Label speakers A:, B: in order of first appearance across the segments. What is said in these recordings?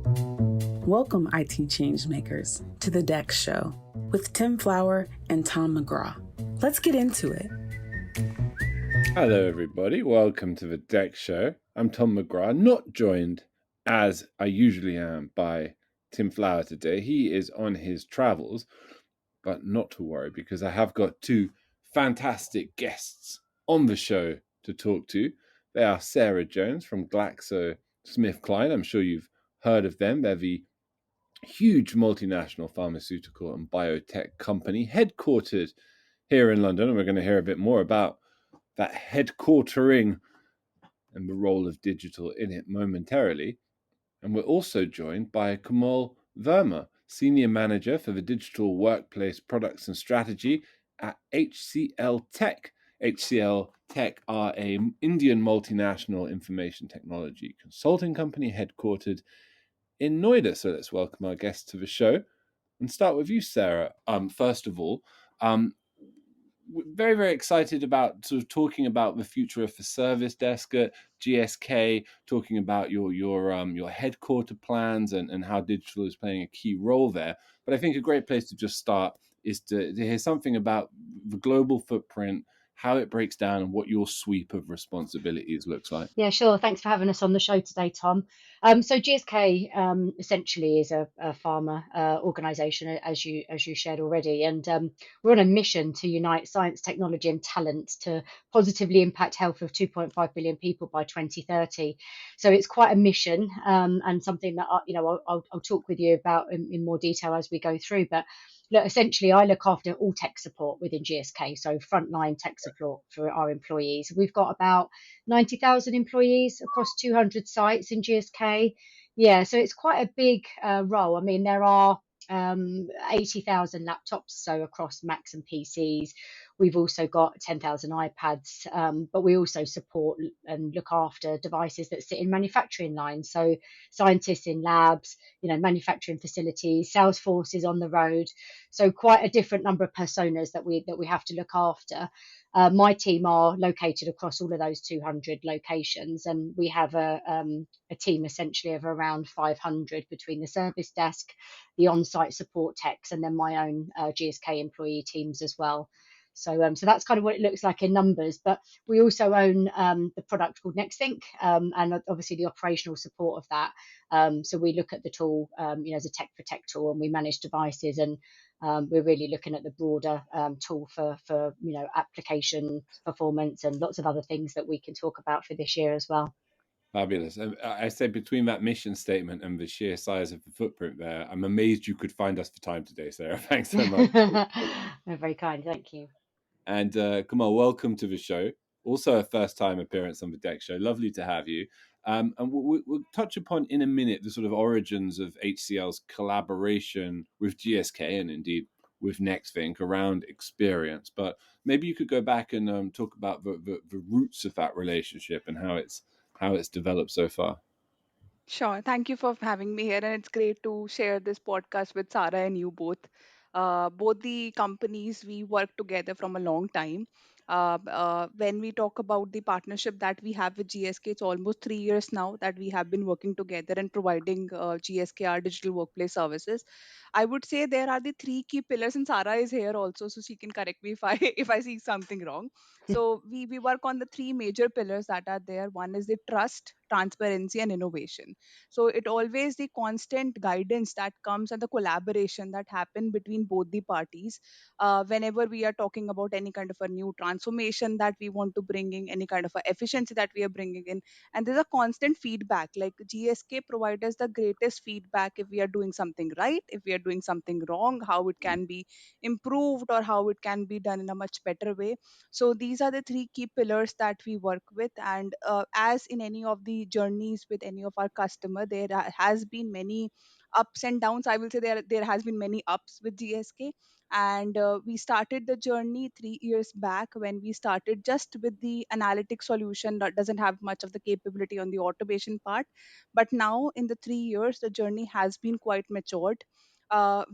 A: Welcome, IT changemakers, to the DEX Show with Tim Flower and Tom McGraw. Let's get into it.
B: Hello, everybody. Welcome to the DEX Show. I'm Tom McGraw, not joined, as I usually am, by Tim Flower today. He is on his travels, but not to worry, because I have got two fantastic guests on the show to talk to. They are Sarah Jones from GlaxoSmithKline. I'm sure you've heard of them. They're the huge multinational pharmaceutical and biotech company headquartered here in London, and we're going to hear a bit more about that headquartering and the role of digital in it momentarily. And we're also joined by Komal Verma, Senior Manager for the Digital Workplace Products and Strategy at HCLTech. HCLTech are an Indian multinational information technology consulting company headquartered in Noida. So let's welcome our guests to the show and start with you, Sarah. First of all, we're very, very excited about sort of talking about the future of the service desk at GSK, talking about your headquarter plans and how digital is playing a key role there. But I think a great place to just start is to hear something about the global footprint, how it breaks down, and what your sweep of responsibilities looks like.
C: Yeah, sure. Thanks for having us on the show today, Tom. So GSK essentially is a pharma organisation, as you shared already, and we're on a mission to unite science, technology, and talent to positively impact health of 2.5 billion people by 2030. So it's quite a mission, and something that I'll talk with you about in more detail as we go through. But look, essentially, I look after all tech support within GSK, so frontline tech support for our employees. We've got about 90,000 employees across 200 sites in GSK. Yeah, so it's quite a big role. I mean, there are 80,000 laptops, so across Macs and PCs. We've also got 10,000 iPads, but we also support and look after devices that sit in manufacturing lines. So scientists in labs, manufacturing facilities, sales forces on the road. So quite a different number of personas that we have to look after. My team are located across all of those 200 locations, and we have a team essentially of around 500 between the service desk, the on-site support techs, and then my own GSK employee teams as well. So that's kind of what it looks like in numbers. But we also own the product called NextThink, and obviously the operational support of that. So we look at the tool, as a tech for tech tool, and we manage devices, and we're really looking at the broader tool for application performance and lots of other things that we can talk about for this year as well.
B: Fabulous. I said between that mission statement and the sheer size of the footprint there, I'm amazed you could find us the time today, Sarah. Thanks so much.
C: You're very kind. Thank you.
B: And Kamal, welcome to the show. Also a first-time appearance on the DEX Show. Lovely to have you. And we'll touch upon in a minute the sort of origins of HCL's collaboration with GSK and indeed with NextThink around experience. But maybe you could go back and talk about the roots of that relationship and how it's developed so far.
D: Sure. Thank you for having me here. And it's great to share this podcast with Sarah and you both. Both the companies, we work together from a long time. When we talk about the partnership that we have with GSK, it's almost 3 years now that we have been working together and providing GSK our digital workplace services. I would say there are the three key pillars, and Sarah is here also, so she can correct me if I if I see something wrong. So we work on the three major pillars that are there. One is the trust, transparency, and innovation. So it always the constant guidance that comes and the collaboration that happen between both the parties. Whenever we are talking about any kind of a new transformation that we want to bring in, any kind of a efficiency that we are bringing in, and there's a constant feedback. Like GSK provides us the greatest feedback if we are doing something right, if we are doing something wrong, how it can be improved or how it can be done in a much better way. So these are the three key pillars that we work with. And as in any of the journeys with any of our customer, has been many ups and downs. I will say there has been many ups with GSK. And we started the journey 3 years back when we started just with the analytic solution that doesn't have much of the capability on the automation part. But now in the 3 years, the journey has been quite matured.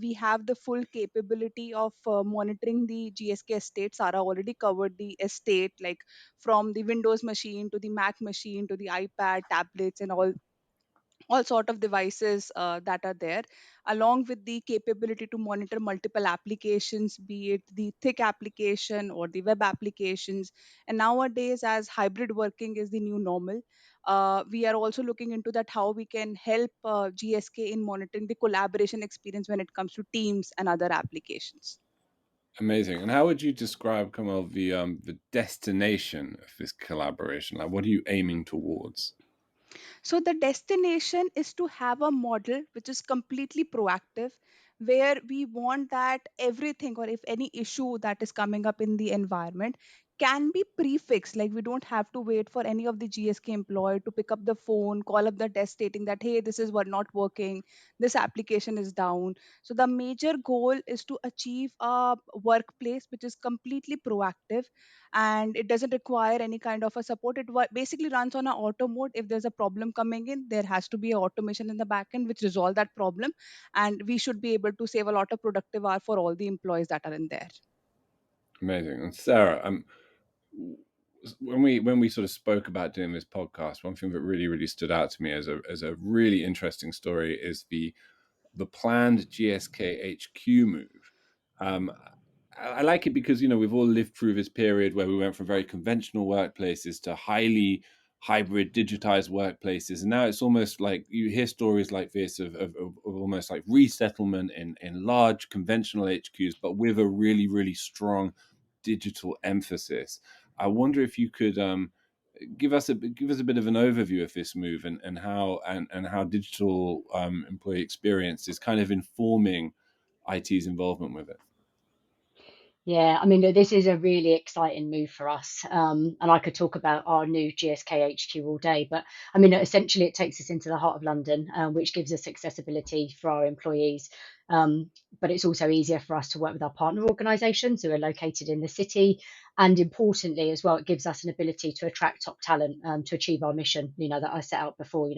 D: We have the full capability of monitoring the GSK estate. Sarah already covered the estate, like from the Windows machine to the Mac machine to the iPad, tablets, and all all sort of devices that are there, along with the capability to monitor multiple applications, be it the thick application or the web applications. And nowadays, as hybrid working is the new normal, we are also looking into that how we can help GSK in monitoring the collaboration experience when it comes to teams and other applications.
B: Amazing. And how would you describe, Komal, the destination of this collaboration? Like, what are you aiming towards?
D: So the destination is to have a model which is completely proactive, where we want that everything or if any issue that is coming up in the environment can be prefixed. Like we don't have to wait for any of the GSK employee to pick up the phone, call up the desk stating that, hey, this is what not working, this application is down. So the major goal is to achieve a workplace which is completely proactive, and it doesn't require any kind of a support. Basically runs on a auto mode. If there's a problem coming in, there has to be a automation in the back end which resolve that problem, and we should be able to save a lot of productive hour for all the employees that are in there.
B: Amazing. And Sarah, when we sort of spoke about doing this podcast, one thing that really stood out to me as a really interesting story is the planned GSK HQ move. Um, I like it because we've all lived through this period where we went from very conventional workplaces to highly hybrid, digitized workplaces, and now it's almost like you hear stories like this of almost like resettlement in large conventional HQs, but with a really strong digital emphasis. I wonder if you could give us a bit of an overview of this move and how digital employee experience is kind of informing IT's involvement with it.
C: Yeah, I mean, this is a really exciting move for us. And I could talk about our new GSK HQ all day, but I mean, essentially, it takes us into the heart of London, which gives us accessibility for our employees. But it's also easier for us to work with our partner organisations who are located in the city. And importantly, as well, it gives us an ability to attract top talent to achieve our mission, that I set out before,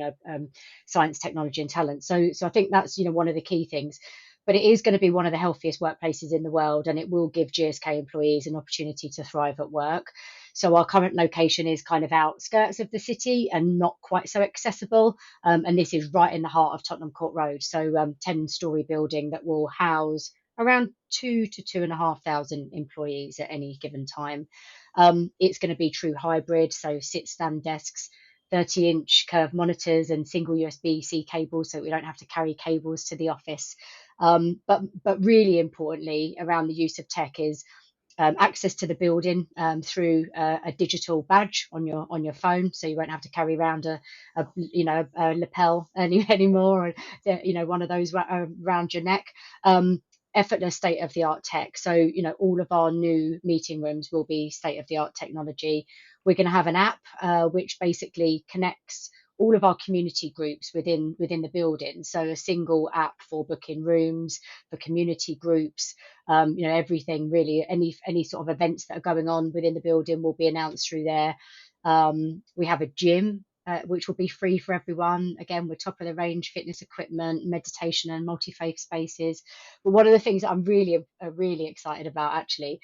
C: science, technology, and talent. So I think that's, one of the key things, but it is going to be one of the healthiest workplaces in the world, and it will give GSK employees an opportunity to thrive at work. So our current location is kind of outskirts of the city and not quite so accessible. And this is right in the heart of Tottenham Court Road. So 10-story building that will house around 2,000 to 2,500 employees at any given time. It's going to be true hybrid, so sit-stand desks, 30-inch curved monitors and single USB-C cables, so we don't have to carry cables to the office. But really importantly, around the use of tech is access to the building through a digital badge on your phone, so you won't have to carry around a lapel anymore, or one of those around your neck. Effortless state of the art tech. So all of our new meeting rooms will be state of the art technology. We're going to have an app which basically connects all of our community groups within the building. So a single app for booking rooms, for community groups, everything really, any sort of events that are going on within the building will be announced through there. We have a gym which will be free for everyone. Again, we're top of the range fitness equipment, meditation and multi-faith spaces. But one of the things that I'm really excited about actually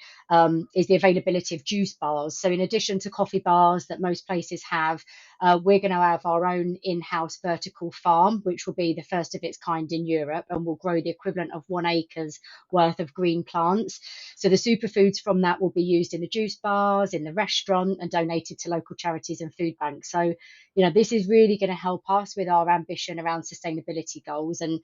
C: is the availability of juice bars. So in addition to coffee bars that most places have, we're going to have our own in-house vertical farm, which will be the first of its kind in Europe, and will grow the equivalent of 1 acre's worth of green plants. So the superfoods from that will be used in the juice bars, in the restaurant, and donated to local charities and food banks. So this is really going to help us with our ambition around sustainability goals. And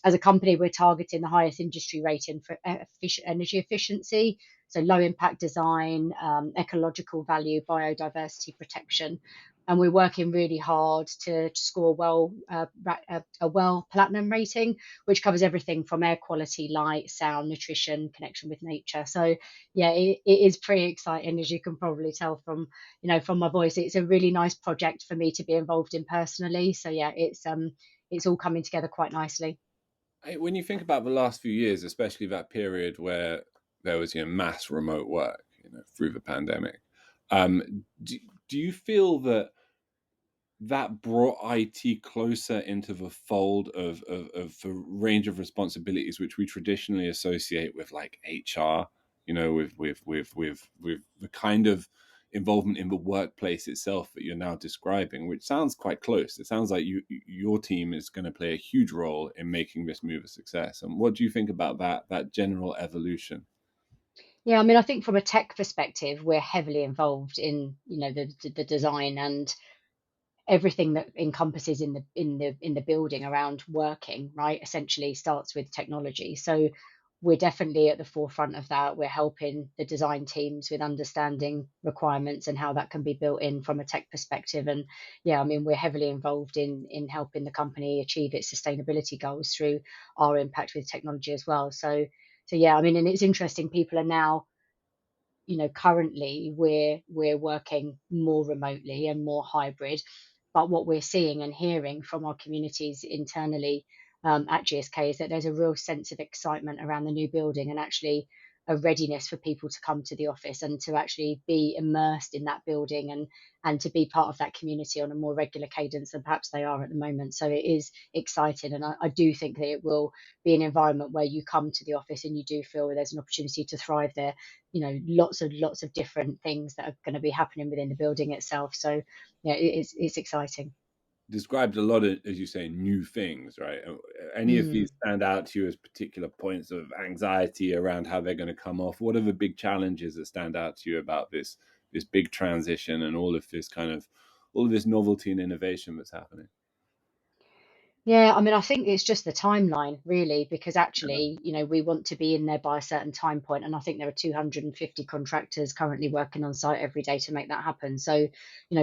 C: as a company, we're targeting the highest industry rating for energy efficiency, so low impact design, ecological value, biodiversity protection. And we're working really hard to score a well platinum rating, which covers everything from air quality, light, sound, nutrition, connection with nature. So yeah, it is pretty exciting, as you can probably tell from my voice. It's a really nice project for me to be involved in personally. So yeah, it's all coming together quite nicely.
B: When you think about the last few years, especially that period where there was mass remote work through the pandemic, do you feel that brought IT closer into the fold of the range of responsibilities which we traditionally associate with like HR, with the kind of involvement in the workplace itself that you're now describing, which sounds quite close. It sounds like your team is going to play a huge role in making this move a success. And what do you think about that general evolution?
C: Yeah, I mean, I think from a tech perspective, we're heavily involved in, the design and everything that encompasses in the building around working, right, essentially starts with technology. So we're definitely at the forefront of that. We're helping the design teams with understanding requirements and how that can be built in from a tech perspective. And yeah, I mean, we're heavily involved in helping the company achieve its sustainability goals through our impact with technology as well. So yeah, I mean, and it's interesting, people are now, currently we're working more remotely and more hybrid, but what we're seeing and hearing from our communities internally, at GSK, is that there's a real sense of excitement around the new building, and actually a readiness for people to come to the office and to actually be immersed in that building, and to be part of that community on a more regular cadence than perhaps they are at the moment. So it is exciting, and I do think that it will be an environment where you come to the office and you do feel there's an opportunity to thrive there. Lots of different things that are going to be happening within the building itself. So yeah, it's exciting.
B: Described a lot of, as you say, new things, right? Any of these stand out to you as particular points of anxiety around how they're going to come off? What are the big challenges that stand out to you about this big transition and all of this novelty and innovation that's happening?
C: Yeah, I mean, I think it's just the timeline, really, because actually, we want to be in there by a certain time point, and I think there are 250 contractors currently working on site every day to make that happen. So,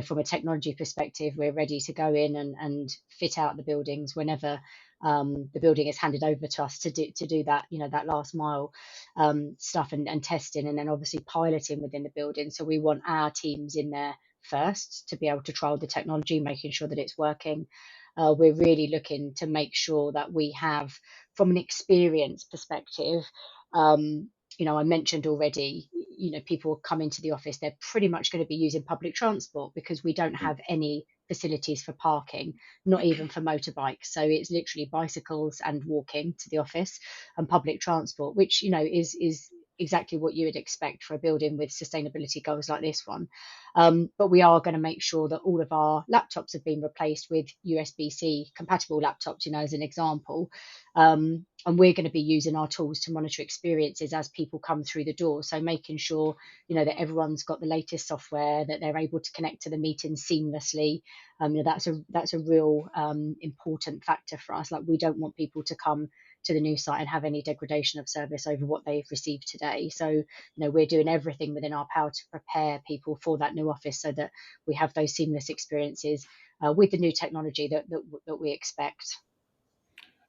C: from a technology perspective, we're ready to go in and fit out the buildings whenever the building is handed over to us to do that, that last mile stuff, and testing, and then obviously piloting within the building. So we want our teams in there first to be able to trial the technology, making sure that it's working. We're really looking to make sure that we have, from an experience perspective, I mentioned already, people come into the office, they're pretty much going to be using public transport because we don't have any facilities for parking, not even for motorbikes. So it's literally bicycles and walking to the office, and public transport, which, is exactly what you would expect for a building with sustainability goals like this one. But we are going to make sure that all of our laptops have been replaced with USB-C compatible laptops, as an example. And we're going to be using our tools to monitor experiences as people come through the door. So making sure, that everyone's got the latest software, that they're able to connect to the meeting seamlessly. That's a real important factor for us. Like, we don't want people to come to the new site and have any degradation of service over what they've received today. So, we're doing everything within our power to prepare people for that new office so that we have those seamless experiences with the new technology that we expect.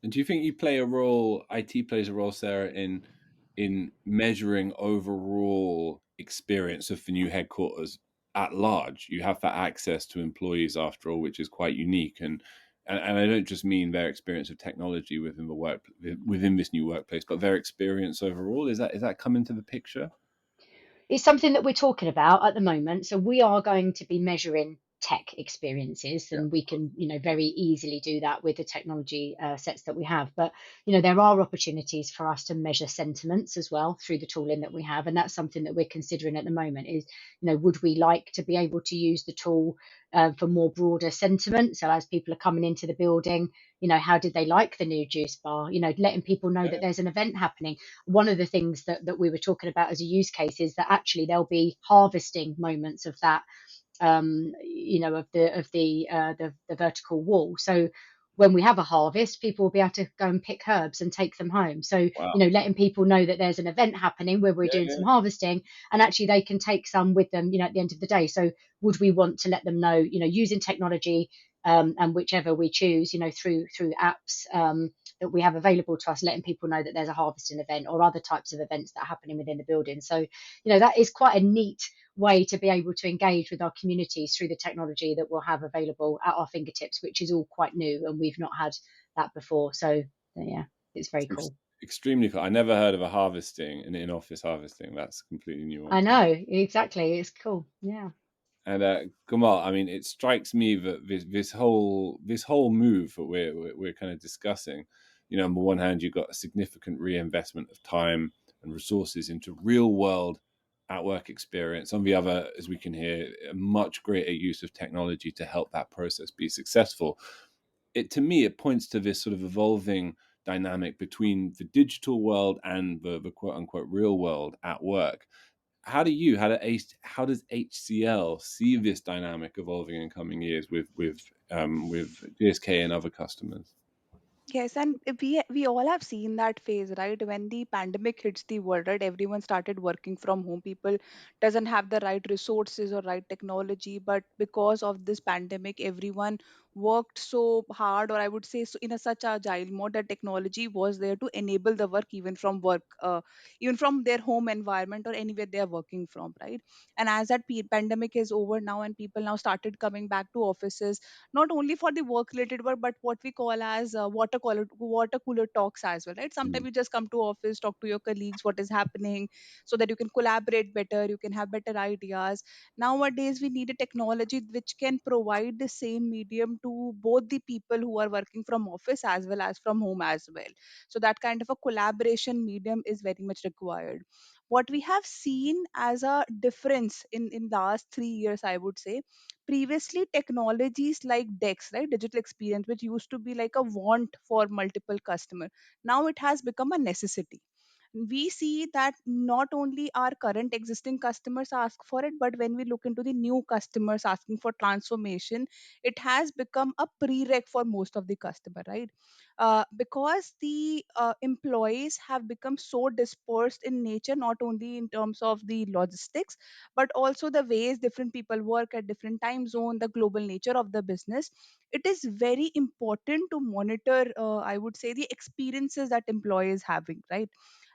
B: And do you think IT plays a role, Sarah, in measuring overall experience of the new headquarters at large? You have that access to employees, after all, which is quite unique. And I don't just mean their experience of technology within this new workplace, but their experience overall. Is that come into the picture?
C: It's something that we're talking about at the moment. So we are going to be measuring tech experiences,
B: Yeah.
C: and we can, very easily do that with the technology sets that we have. But, there are opportunities for us to measure sentiments as well through the tooling that we have. And that's something that we're considering at the moment is, would we like to be able to use the tool for more broader sentiment? So as people are coming into the building, how did they like the new juice bar? Letting people know that there's an event happening. One of the things that we were talking about as a use case is that actually there'll be harvesting moments of that, of the vertical wall. So when we have a harvest, people will be able to go and pick herbs and take them home. So,
B: Wow.
C: Letting people know that there's an event happening where we're doing some harvesting, and actually they can take some with them, at the end of the day. So would we want to let them know, using technology, and whichever we choose, through apps that we have available to us, letting people know that there's a harvesting event or other types of events that are happening within the building. So, that is quite a neat way to be able to engage with our communities through the technology that we'll have available at our fingertips, which is all quite new, and we've not had that before. So yeah, it's very cool.
B: Extremely cool. I never heard of a harvesting, an in-office harvesting. That's a completely new one
C: I
B: to me.
C: know, exactly. It's cool. Yeah.
B: And Komal, I mean, it strikes me that this whole move that we're kind of discussing, on the one hand, you've got a significant reinvestment of time and resources into real world at work experience. On the other, as we can hear, a much greater use of technology to help that process be successful. To me, it points to this sort of evolving dynamic between the digital world and the quote unquote real world at work. How does HCL see this dynamic evolving in coming years with GSK and other customers?
D: Yes, and we all have seen that phase, right? When the pandemic hits the world, right? Everyone started working from home. People doesn't have the right resources or right technology, but because of this pandemic, everyone worked so hard, or I would say, so in a such agile mode that technology was there to enable the work even from their home environment or anywhere they are working from, right? And as that pandemic is over now, and people now started coming back to offices not only for the work related work but what we call as water cooler talks as well, right? Sometimes
B: Mm.
D: you just come to office, talk to your colleagues what is happening, so that you can collaborate better, you can have better ideas. Nowadays we need a technology which can provide the same medium to both the people who are working from office as well as from home as well. So that kind of a collaboration medium is very much required. What we have seen as a difference in last 3 years, I would say, previously technologies like DEX, right, digital experience, which used to be like a want for multiple customer, now it has become a necessity. We see that not only our current existing customers ask for it, but when we look into the new customers asking for transformation, it has become a prereq for most of the customer, right? Because the employees have become so dispersed in nature, not only in terms of the logistics, but also the ways different people work at different time zone, the global nature of the business. It is very important to monitor, I would say, the experiences that employees having, right?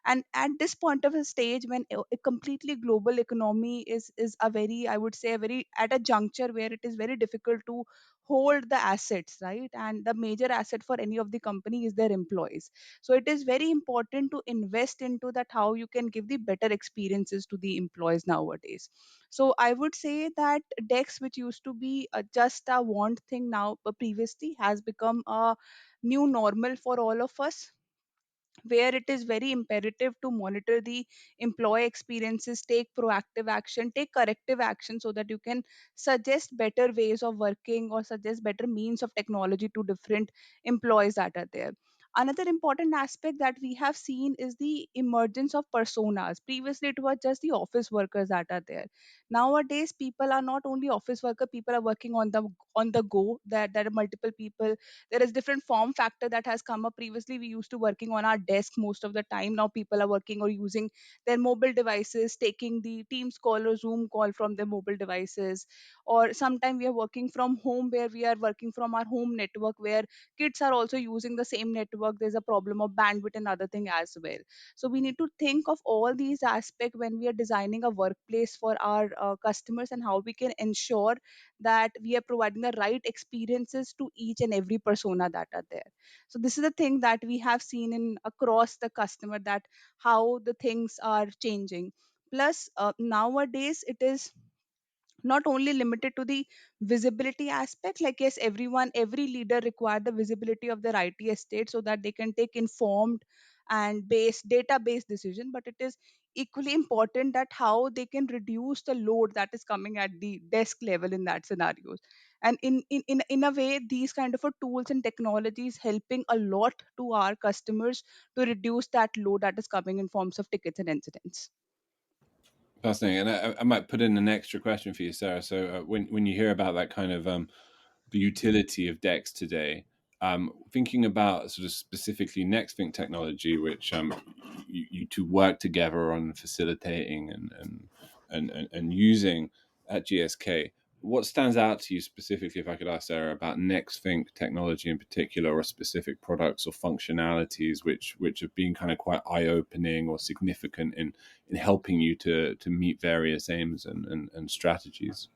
D: And at this point of a stage when a completely global economy is a very, I would say, a very at a juncture where it is very difficult to hold the assets, right? And the major asset for any of the company is their employees. So it is very important to invest into that, how you can give the better experiences to the employees nowadays. So I would say that DEX, which used to be just a want thing now, but previously has become a new normal for all of us, where it is very imperative to monitor the employee experiences, take proactive action, take corrective action, so that you can suggest better ways of working or suggest better means of technology to different employees that are there. Another important aspect that we have seen is the emergence of personas. Previously it was just the office workers that are there. Nowadays people are not only office worker, people are working on the go, that there are multiple people. There is different form factor that has come up. Previously we used to working on our desk most of the time. Now people are working or using their mobile devices, taking the Teams call or Zoom call from their mobile devices. Or sometime we are working from home, where we are working from our home network, where kids are also using the same network. There's a problem of bandwidth and other thing as well. So we need to think of all these aspects when we are designing a workplace for our customers, and how we can ensure that we are providing the right experiences to each and every persona that are there. So this is the thing that we have seen in across the customer, that how the things are changing. Plus nowadays it is not only limited to the visibility aspect. Like, yes, every leader require the visibility of their IT estate, so that they can take informed and based database decision, but it is equally important that how they can reduce the load that is coming at the desk level in that scenarios. And in a way, these kind of a tools and technologies helping a lot to our customers to reduce that load that is coming in forms of tickets and incidents.
B: Fascinating. And I might put in an extra question for you, Sarah. So when you hear about that kind of the utility of DEX today, thinking about sort of specifically NextThink technology, which you two work together on facilitating and using at GSK. What stands out to you specifically, if I could ask Sarah, about NextThink technology in particular, or specific products or functionalities which have been kind of quite eye-opening or significant in helping you to meet various aims and strategies?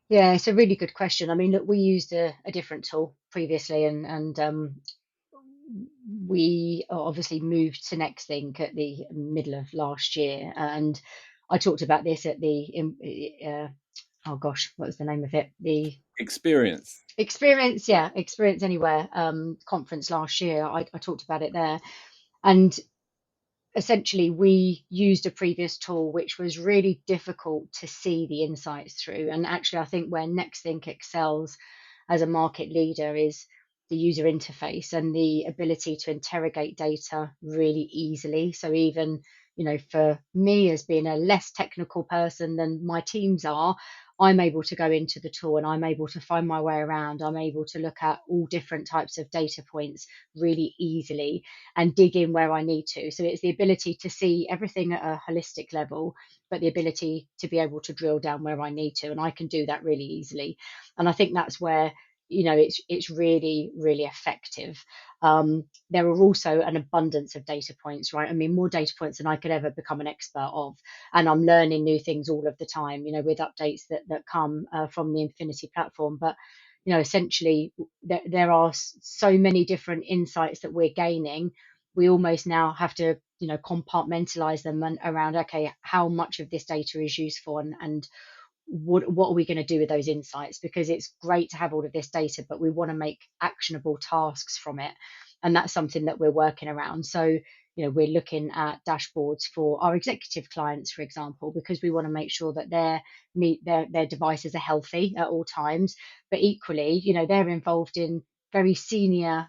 C: Yeah, it's a really good question. I mean, look, we used a different tool previously, and we obviously moved to NextThink at the middle of last year. And I talked about this at oh gosh, what was the name of it? The
B: Experience.
C: Experience Anywhere conference last year. I talked about it there. And essentially we used a previous tool which was really difficult to see the insights through. And actually, I think where NextThink excels as a market leader is the user interface and the ability to interrogate data really easily. So even, for me as being a less technical person than my teams are, I'm able to go into the tool and I'm able to find my way around. I'm able to look at all different types of data points really easily and dig in where I need to. So it's the ability to see everything at a holistic level, but the ability to be able to drill down where I need to. And I can do that really easily. And I think that's where, it's really, really effective. There are also an abundance of data points, right? I mean, more data points than I could ever become an expert of. And I'm learning new things all of the time, with updates that come from the Infinity platform. But essentially there are so many different insights that we're gaining. We almost now have to compartmentalize them and around, okay, how much of this data is useful, and what are we going to do with those insights? Because it's great to have all of this data, but we want to make actionable tasks from it. And that's something that we're working around. So, we're looking at dashboards for our executive clients, for example, because we want to make sure that their devices are healthy at all times. But equally, they're involved in very senior,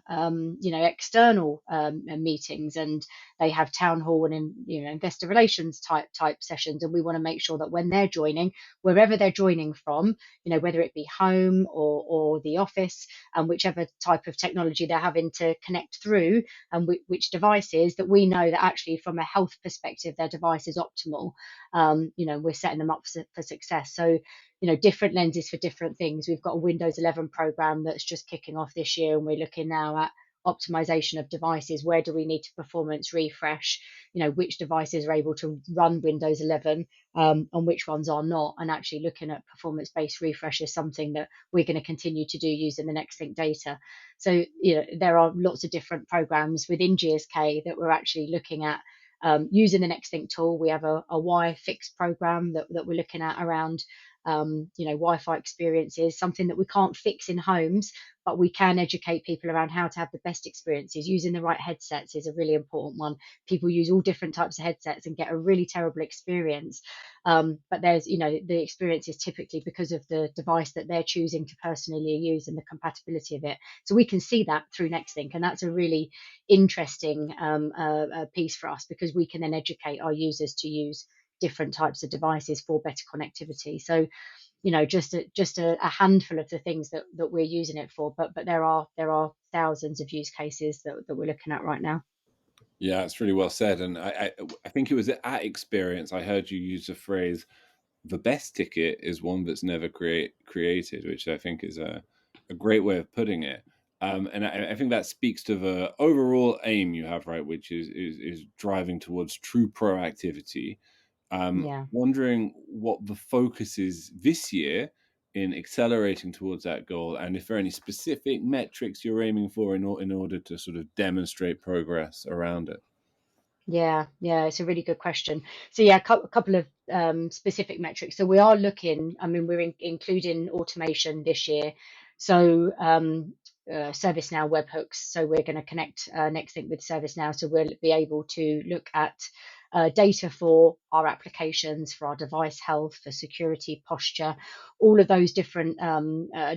C: external meetings, and they have town hall and investor relations type sessions. And we want to make sure that when they're joining, wherever they're joining from, whether it be home or the office, and whichever type of technology they're having to connect through, and which devices, that we know that actually from a health perspective, their device is optimal. We're setting them up for success. So, different lenses for different things. We've got a Windows 11 program that's just kicking off this year, and we're looking now at optimization of devices. Where do we need to performance refresh? Which devices are able to run Windows 11 and which ones are not? And actually looking at performance-based refresh is something that we're going to continue to do using the NextThink data. So, there are lots of different programs within GSK that we're actually looking at using the NextThink tool. We have a Wi fix program that we're looking at around Wi-Fi experiences, something that we can't fix in homes, but we can educate people around how to have the best experiences. Using the right headsets is a really important one. People use all different types of headsets and get a really terrible experience. But there's, the experience is typically because of the device that they're choosing to personally use and the compatibility of it. So we can see that through NextThink, and that's a really interesting piece for us, because we can then educate our users to use different types of devices for better connectivity. So, just a handful of the things that we're using it for, but there are thousands of use cases that we're looking at right now.
B: Yeah, it's really well said. And I think it was at Experience I heard you use the phrase, the best ticket is one that's never created, which I think is a great way of putting it. And I think that speaks to the overall aim you have, right, which is driving towards true proactivity.
C: Yeah.
B: Wondering what the focus is this year in accelerating towards that goal, and if there are any specific metrics you're aiming for in order to sort of demonstrate progress around it.
C: Yeah, it's a really good question. So yeah, a couple of specific metrics. So we are looking, I mean, we're including automation this year. So ServiceNow webhooks. So we're going to connect NextThink with ServiceNow. So we'll be able to look at data for our applications, for our device health, for security, posture, all of those different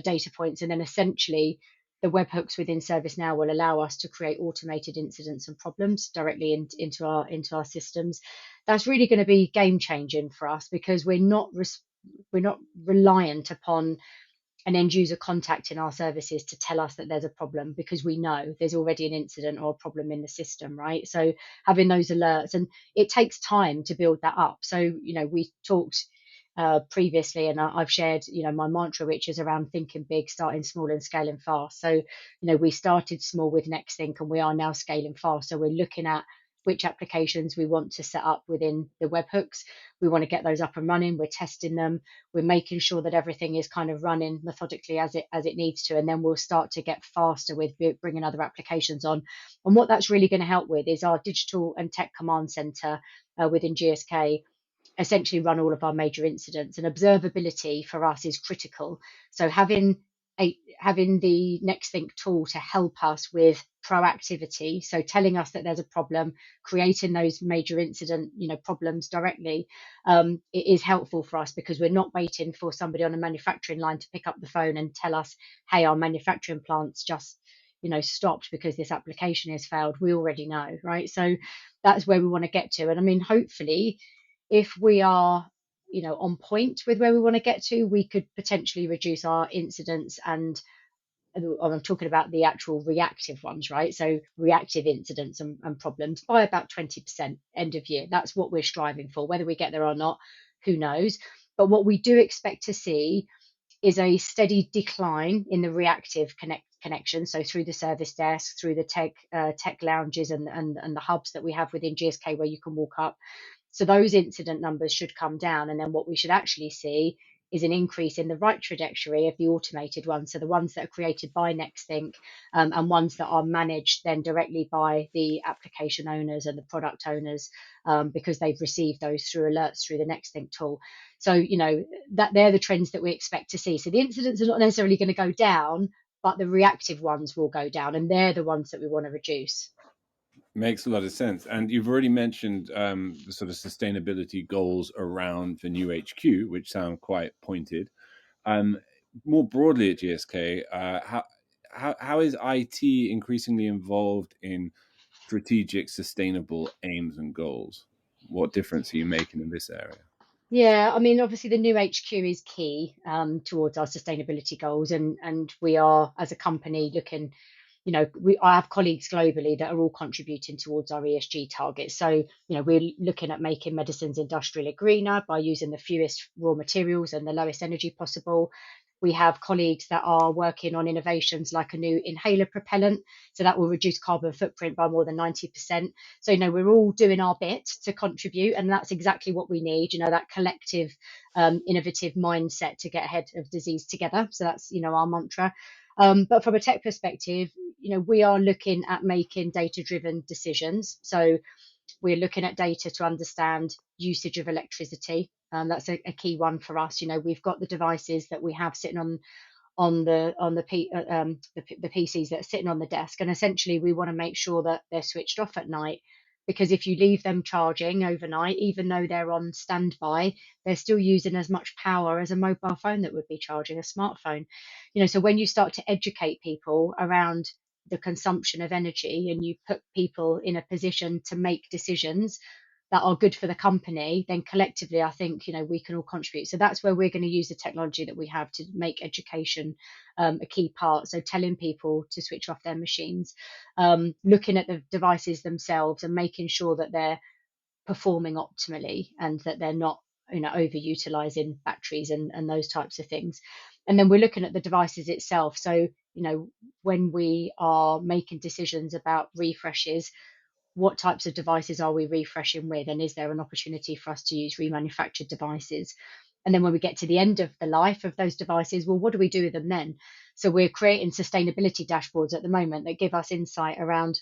C: data points. And then essentially the webhooks within ServiceNow will allow us to create automated incidents and problems directly into our systems. That's really going to be game changing for us, because we're not reliant upon an end user contacting our services to tell us that there's a problem, because we know there's already an incident or a problem in the system, right? So having those alerts, and it takes time to build that up. So, we talked previously, and I've shared, my mantra, which is around thinking big, starting small and scaling fast. So, we started small with NextThink, and we are now scaling fast. So we're looking at which applications we want to set up within the webhooks. We want to get those up and running. We're testing them. We're making sure that everything is kind of running methodically as it needs to, and then we'll start to get faster with bringing other applications on. And what that's really going to help with is our digital and tech command center within GSK essentially run all of our major incidents, and observability for us is critical. So having having the NextThink tool to help us with proactivity, so telling us that there's a problem, creating those major incident problems directly, it is helpful for us because we're not waiting for somebody on a manufacturing line to pick up the phone and tell us, hey, our manufacturing plant's just stopped because this application has failed. We already know, right? So that's where we want to get to. And I mean, hopefully, if we are on point with where we want to get to, we could potentially reduce our incidents and I'm talking about the actual reactive ones, right? So reactive incidents and problems by about 20% end of year. That's what we're striving for. Whether we get there or not, who knows? But what we do expect to see is a steady decline in the reactive connection. So through the service desk, through the tech lounges and the hubs that we have within GSK where you can walk up. So those incident numbers should come down. And then what we should actually see is an increase in the right trajectory of the automated ones. So the ones that are created by NextThink and ones that are managed then directly by the application owners and the product owners because they've received those through alerts through the NextThink tool. So, that they're the trends that we expect to see. So the incidents are not necessarily going to go down, but the reactive ones will go down. And they're the ones that we want to reduce.
B: Makes a lot of sense. And you've already mentioned the sort of sustainability goals around the new HQ, which sound quite pointed. More broadly at GSK, how is IT increasingly involved in strategic, sustainable aims and goals? What difference are you making in this area?
C: Yeah, I mean, obviously the new HQ is key towards our sustainability goals, and we are as a company looking. I have colleagues globally that are all contributing towards our ESG targets. So, we're looking at making medicines industrially greener by using the fewest raw materials and the lowest energy possible. We have colleagues that are working on innovations like a new inhaler propellant. So that will reduce carbon footprint by more than 90%. So, we're all doing our bit to contribute. And that's exactly what we need, that collective, innovative mindset to get ahead of disease together. So that's, our mantra. But from a tech perspective, we are looking at making data-driven decisions. So we're looking at data to understand usage of electricity. That's a key one for us. We've got the devices that we have sitting on the PCs that are sitting on the desk, and essentially we want to make sure that they're switched off at night. Because if you leave them charging overnight, even though they're on standby, they're still using as much power as a mobile phone that would be charging a smartphone. So when you start to educate people around the consumption of energy and you put people in a position to make decisions that are good for the company, then collectively, I think, we can all contribute. So that's where we're going to use the technology that we have to make education a key part. So telling people to switch off their machines, looking at the devices themselves and making sure that they're performing optimally and that they're not overutilizing batteries and those types of things. And then we're looking at the devices itself. So when we are making decisions about refreshes, what types of devices are we refreshing with, and is there an opportunity for us to use remanufactured devices? And then when we get to the end of the life of those devices, well, what do we do with them then? So we're creating sustainability dashboards at the moment that give us insight around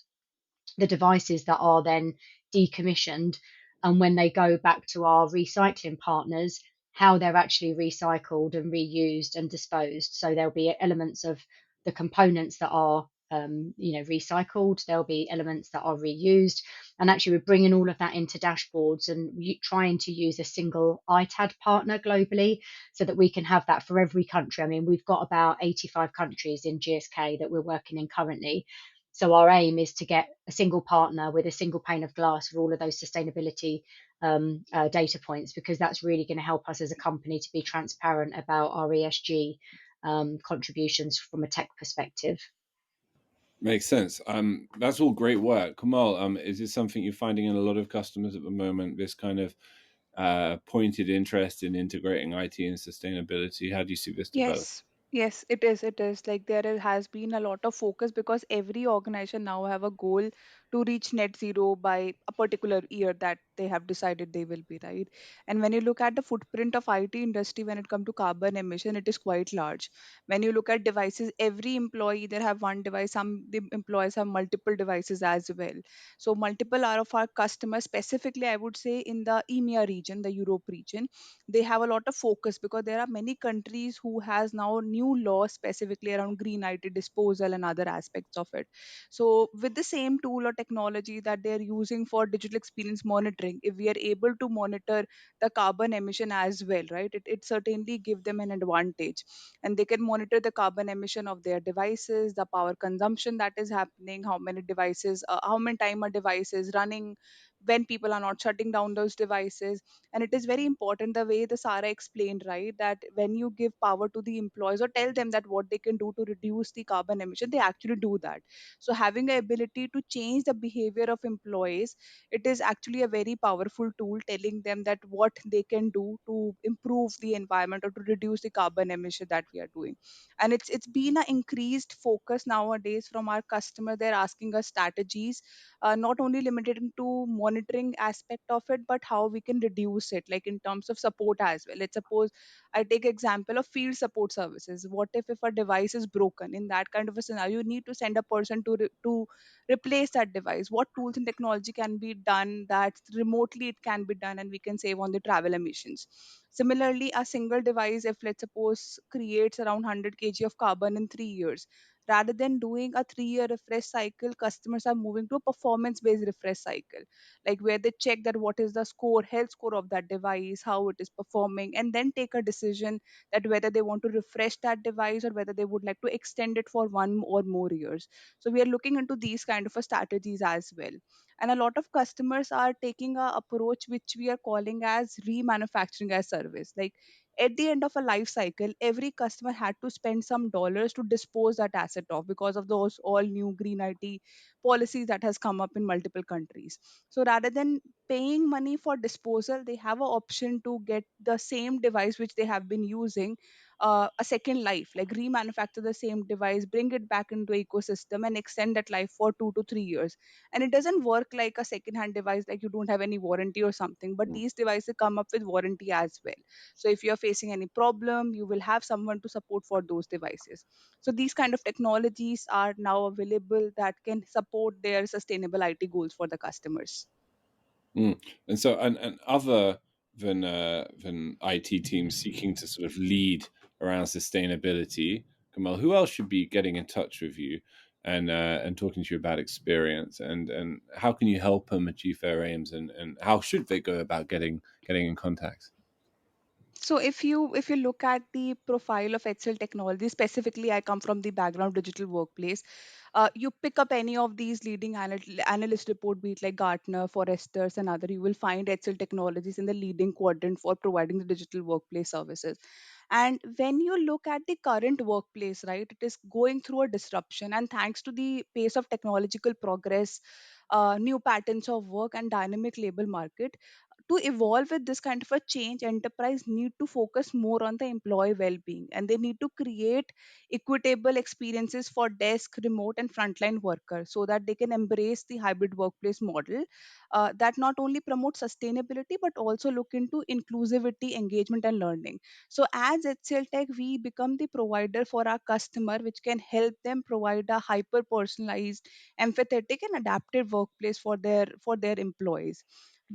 C: the devices that are then decommissioned, and when they go back to our recycling partners, how they're actually recycled and reused and disposed. So there'll be elements of the components that are recycled, there'll be elements that are reused, and actually we're bringing all of that into dashboards and trying to use a single ITAD partner globally so that we can have that for every country. I mean, we've got about 85 countries in GSK that we're working in currently. So our aim is to get a single partner with a single pane of glass for all of those sustainability data points, because that's really going to help us as a company to be transparent about our ESG contributions from a tech perspective.
B: Makes sense. That's all great work. Komal, is this something you're finding in a lot of customers at the moment, this kind of pointed interest in integrating IT and sustainability? How do you see this develop?
D: Yes, it is. It is like has been a lot of focus because every organization now have a goal to reach net zero by a particular year that they have decided they will be, right? And when you look at the footprint of IT industry when it comes to carbon emission, it is quite large. When you look at devices, every employee either have one device, some the employees have multiple devices as well. So multiple are of our customers, specifically I would say in the EMEA region, the Europe region, they have a lot of focus because there are many countries who has now new laws specifically around green IT disposal and other aspects of it. So with the same tool or technology that they're using for digital experience monitoring, if we are able to monitor the carbon emission as well, right, it certainly give them an advantage. And they can monitor the carbon emission of their devices, the power consumption that is happening, how many devices, how many time a device is running, when people are not shutting down those devices. And it is very important the way the Sara explained, right, that when you give power to the employees or tell them that what they can do to reduce the carbon emission, they actually do that. So having the ability to change the behavior of employees, it is actually a very powerful tool telling them that what they can do to improve the environment or to reduce the carbon emission that we are doing. And it's been an increased focus nowadays from our customer. They're asking us strategies, not only limited to monitoring aspect of it, but how we can reduce it, like in terms of support as well. Let's suppose I take example of field support services. What if a device is broken? In that kind of a scenario, you need to send a person to replace that device. What tools and technology can be done that remotely it can be done, and we can save on the travel emissions. Similarly, a single device, if let's suppose creates around 100 kg of carbon in 3 years, rather than doing a 3 year refresh cycle, customers are moving to a performance based refresh cycle, like where they check that what is the score, health score of that device, how it is performing, and then take a decision that whether they want to refresh that device or whether they would like to extend it for 1 or more years. So we are looking into these kind of a strategies as well. And a lot of customers are taking a approach which we are calling as remanufacturing as service. Like at the end of a life cycle, every customer had to spend some dollars to dispose that asset off because of those all new green IT policies that has come up in multiple countries. So rather than paying money for disposal, they have an option to get the same device which they have been using, a second life, like remanufacture the same device, bring it back into ecosystem and extend that life for 2 to 3 years. And it doesn't work like a second hand device, like you don't have any warranty or something, but these devices come up with warranty as well. So if you're facing any problem, you will have someone to support for those devices. So these kind of technologies are now available that can support their sustainable IT goals for the customers.
B: Mm. And so, and other than IT teams seeking to sort of lead around sustainability, Kamal, who else should be getting in touch with you and talking to you about experience, and how can you help them achieve their aims, and how should they go about getting in contact?
D: So if you look at the profile of HCL Technology, specifically, I come from the background digital workplace. You pick up any of these leading analyst report, be it like Gartner, Forresters, and other, you will find HCL Technologies in the leading quadrant for providing the digital workplace services. And when you look at the current workplace, right, it is going through a disruption, and thanks to the pace of technological progress, new patterns of work, and dynamic labor market, to evolve with this kind of a change, enterprise need to focus more on the employee well-being, and they need to create equitable experiences for desk, remote, and frontline workers so that they can embrace the hybrid workplace model, that not only promotes sustainability but also look into inclusivity, engagement, and learning. So as HCLTech, we become the provider for our customer, which can help them provide a hyper personalized, empathetic, and adaptive workplace for their employees.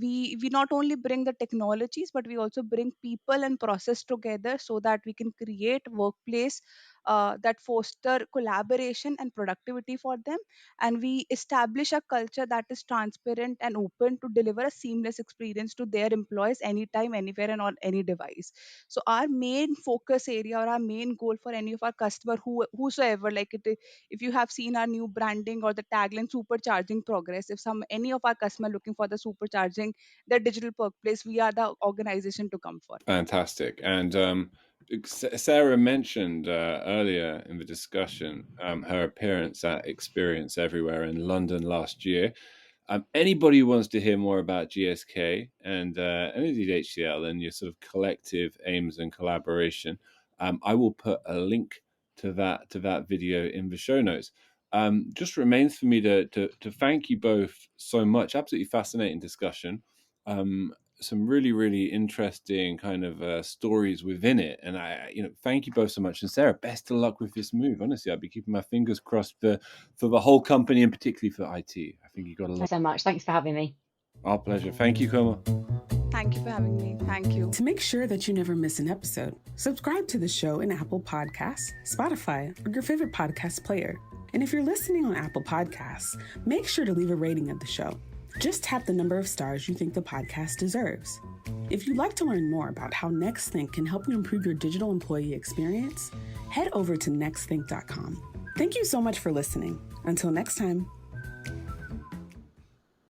D: We not only bring the technologies, but we also bring people and process together so that we can create workplace that foster collaboration and productivity for them. And we establish a culture that is transparent and open to deliver a seamless experience to their employees anytime, anywhere, and on any device. So our main focus area or our main goal for any of our customer, whosoever, like if you have seen our new branding or the tagline supercharging progress, if some any of our customer looking for the supercharging their digital workplace, we are the organization to come for.
B: Fantastic. And Sarah mentioned earlier in the discussion her appearance at Experience Everywhere in London last year. Anybody who wants to hear more about GSK and indeed HCL and your sort of collective aims and collaboration, I will put a link to that video in the show notes. Just remains for me to thank you both so much. Absolutely fascinating discussion. Some really, really interesting kind of stories within it. And I thank you both so much. And Sarah, best of luck with this move. Honestly, I'll be keeping my fingers crossed for the whole company and particularly for IT. I think you got a lot.
C: Thanks so much. Thanks for having me.
B: Our pleasure. Thank you, Komal.
D: Thank you for having me. Thank you.
A: To make sure that you never miss an episode, subscribe to the show in Apple Podcasts, Spotify, or your favorite podcast player. And if you're listening on Apple Podcasts, make sure to leave a rating of the show. Just tap the number of stars you think the podcast deserves. If you'd like to learn more about how NextThink can help you improve your digital employee experience, head over to nextthink.com. Thank you so much for listening. Until next time.